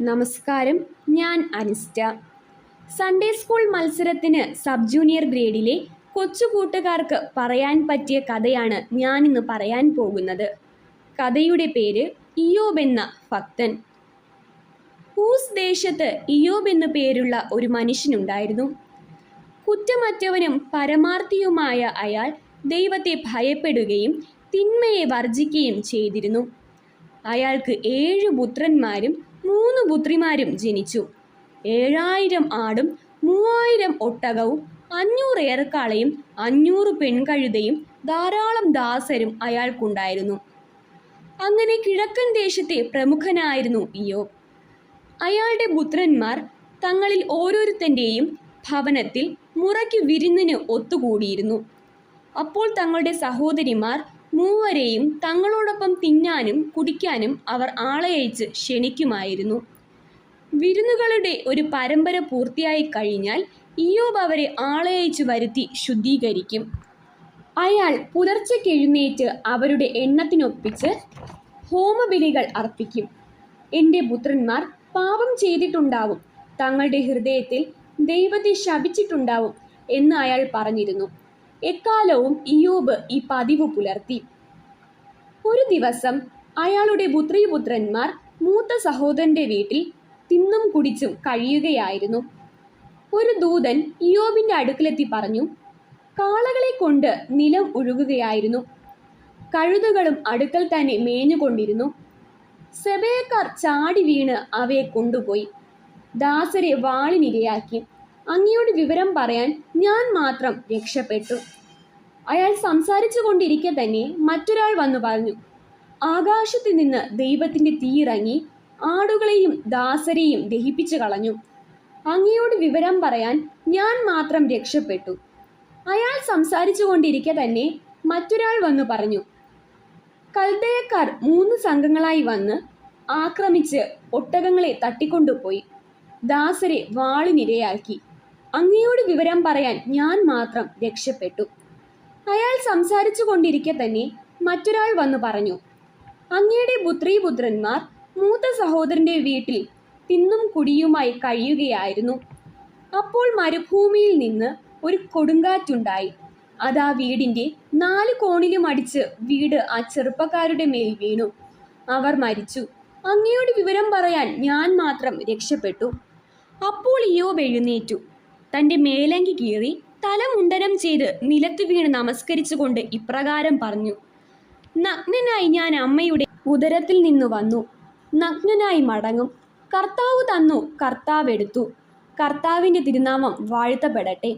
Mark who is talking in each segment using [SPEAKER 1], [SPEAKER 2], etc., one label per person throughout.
[SPEAKER 1] നമസ്കാരം, ഞാൻ അനിസ്റ്റ. Sunday school മത്സരത്തിന് സബ് ജൂനിയർ ഗ്രേഡിലെ കൊച്ചു കൂട്ടുകാർക്ക് പറയാൻ പറ്റിയ കഥയാണ് ഞാനിന്ന് പറയാൻ പോകുന്നത്. കഥയുടെ പേര് ഇയ്യോബ് എന്ന ഭക്തൻ. ഊസ് ദേശത്ത് ഇയ്യോബ് എന്നു പേരുള്ള ഒരു മനുഷ്യനുണ്ടായിരുന്നു. കുറ്റമറ്റവനും പരമാർത്ഥിയുമായ അയാൾ ദൈവത്തെ ഭയപ്പെടുകയും തിന്മയെ വർജിക്കുകയും ചെയ്തിരുന്നു. അയാൾക്ക് 7 പുത്രന്മാരും 3 പുത്രിമാരും ജനിച്ചു. 7000 ആടും 3000 ഒട്ടകവും 500 ഏറക്കാളയും 500 പെൺകഴുതയും ധാരാളം ദാസരും അയാൾക്കുണ്ടായിരുന്നു. അങ്ങനെ കിഴക്കൻ ദേശത്തെ പ്രമുഖനായിരുന്നു ഇയ്യോബ്. അയാളുടെ പുത്രന്മാർ തങ്ങളിൽ ഓരോരുത്തൻ്റെയും ഭവനത്തിൽ മുറയ്ക്ക് വിരുന്നിന് ഒത്തുകൂടിയിരുന്നു. അപ്പോൾ തങ്ങളുടെ സഹോദരിമാർ മൂവരെയും തങ്ങളോടൊപ്പം തിന്നാനും കുടിക്കാനും അവർ ആളയച്ച് ക്ഷണിക്കുമായിരുന്നു. വിരുന്നുകളുടെ ഒരു പരമ്പര പൂർത്തിയായി കഴിഞ്ഞാൽ ഇയ്യോബ് അവരെ ആളയച്ച് വരുത്തി ശുദ്ധീകരിക്കും. അയാൾ പുലർച്ചെക്കെഴുന്നേറ്റ് അവരുടെ എണ്ണത്തിനൊപ്പിച്ച് ഹോമബലികൾ അർപ്പിക്കും. എൻ്റെ പുത്രന്മാർ പാപം ചെയ്തിട്ടുണ്ടാവും, തങ്ങളുടെ ഹൃദയത്തിൽ ദൈവത്തെ ശപിച്ചിട്ടുണ്ടാവും എന്ന് അയാൾ പറഞ്ഞിരുന്നു. എക്കാലവും ഇയ്യോബ് ഈ പതിവ് പുലർത്തി. ഒരു ദിവസം അയാളുടെ പുത്രീപുത്രന്മാർ മൂത്ത സഹോദരന്റെ വീട്ടിൽ തിന്നും കുടിച്ചും കഴിയുകയായിരുന്നു. ഒരു ദൂതൻ ഇയ്യോബിന്റെ അടുക്കലെത്തി പറഞ്ഞു, കാളകളെ കൊണ്ട് നിലം ഉഴുകുകയായിരുന്നു. കഴുതകളും അടുക്കൽ തന്നെ മേഞ്ഞുകൊണ്ടിരുന്നു. സെബയക്കാർ ചാടി വീണ് അവയെ കൊണ്ടുപോയി. ദാസരെ വാളിനിരയാക്കി. അങ്ങയോട് വിവരം പറയാൻ ഞാൻ മാത്രം രക്ഷപ്പെട്ടു. അയാൾ സംസാരിച്ചു കൊണ്ടിരിക്കെ തന്നെ മറ്റൊരാൾ വന്നു പറഞ്ഞു, ആകാശത്ത് നിന്ന് ദൈവത്തിന്റെ തീയിറങ്ങി ആടുകളെയും ദാസരെയും ദഹിപ്പിച്ചു കളഞ്ഞു. അങ്ങയോട് വിവരം പറയാൻ ഞാൻ മാത്രം രക്ഷപ്പെട്ടു. അയാൾ സംസാരിച്ചു കൊണ്ടിരിക്കെ തന്നെ മറ്റൊരാൾ വന്നു പറഞ്ഞു, കൽദയക്കാർ 3 സംഘങ്ങളായി വന്ന് ആക്രമിച്ച് ഒട്ടകങ്ങളെ തട്ടിക്കൊണ്ടുപോയി. ദാസരെ വാളിനിരയാക്കി. അങ്ങയോട് വിവരം പറയാൻ ഞാൻ മാത്രം രക്ഷപ്പെട്ടു. അയാൾ സംസാരിച്ചു കൊണ്ടിരിക്കെ തന്നെ മറ്റൊരാൾ വന്നു പറഞ്ഞു, അങ്ങയുടെ പുത്രീപുത്രന്മാർ മൂത്ത സഹോദരന്റെ വീട്ടിൽ തിന്നും കുടിയുമായി കഴിയുകയായിരുന്നു. അപ്പോൾ മരുഭൂമിയിൽ നിന്ന് ഒരു കൊടുങ്കാറ്റുണ്ടായി. അത് ആ വീടിന്റെ 4 കോണിലും അടിച്ച് വീട് ആ ചെറുപ്പക്കാരുടെ മേൽ വീണു. അവർ മരിച്ചു. അങ്ങയോട് വിവരം പറയാൻ ഞാൻ മാത്രം രക്ഷപ്പെട്ടു. അപ്പോൾ ഇയ്യോബ് എഴുന്നേറ്റു, തൻ്റെ മേലങ്കി കീറി തല മുണ്ടനം ചെയ്ത് നിലത്ത് വീണ് നമസ്കരിച്ചുകൊണ്ട് ഇപ്രകാരം പറഞ്ഞു, നഗ്നനായി ഞാൻ അമ്മയുടെ ഉദരത്തിൽ നിന്നു വന്നു, നഗ്നനായി മടങ്ങും. കർത്താവ് തന്നു, കർത്താവ് എടുത്തു. കർത്താവിൻ്റെ തിരുനാമം വാഴ്ത്തപ്പെടട്ടെ.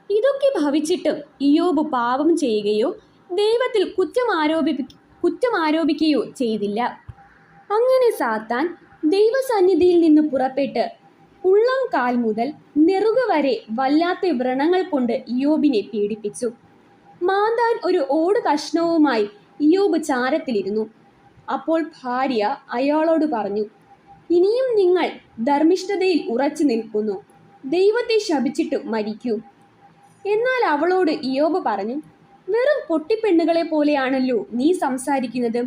[SPEAKER 1] ഇതൊക്കെ ഭവിച്ചിട്ടും ഇയ്യോബ് പാപം ചെയ്യുകയോ ദൈവത്തിൽ കുറ്റമാരോപിക്കുകയോ ചെയ്തില്ല. അങ്ങനെ സാത്താൻ ദൈവസന്നിധിയിൽ നിന്ന് പുറപ്പെട്ട് ഉള്ളം കാൽ മുതൽ നെറുക വരെ വല്ലാത്ത വ്രണങ്ങൾ കൊണ്ട് ഇയ്യോബിനെ പീഡിപ്പിച്ചു. മാന്താൻ ഒരു ഓട് കഷ്ണവുമായി ഇയ്യോബ് ചാരത്തിലിരുന്നു. അപ്പോൾ ഭാര്യ അയാളോട് പറഞ്ഞു, ഇനിയും നിങ്ങൾ ധർമ്മിഷ്ഠതയിൽ ഉറച്ചു നിൽക്കുന്നു, ദൈവത്തെ ശപിച്ചിട്ട് മരിക്കൂ. എന്നാൽ അവളോട് ഇയ്യോബ് പറഞ്ഞു, വെറും പൊട്ടിപ്പെണ്ണുകളെ പോലെയാണല്ലോ നീ സംസാരിക്കുന്നത്.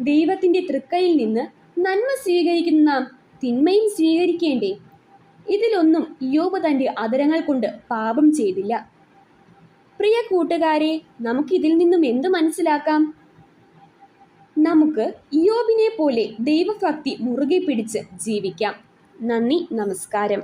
[SPEAKER 1] ദൈവത്തിന്റെ തൃക്കൈയിൽ നിന്ന് നന്മ സ്വീകരിക്കുന്ന നാം തിന്മയും സ്വീകരിക്കേണ്ടേ? ഇതിലൊന്നും ഇയ്യോബ് തൻ്റെ അധരങ്ങൾ കൊണ്ട് പാപം ചെയ്തില്ല. പ്രിയ കൂട്ടുകാരെ, നമുക്കിതിൽ നിന്നും എന്ത് മനസ്സിലാക്കാം? നമുക്ക് ഇയ്യോബിനെ പോലെ ദൈവഭക്തി മുറുകെ പിടിച്ച് ജീവിക്കാം. നന്ദി, നമസ്കാരം.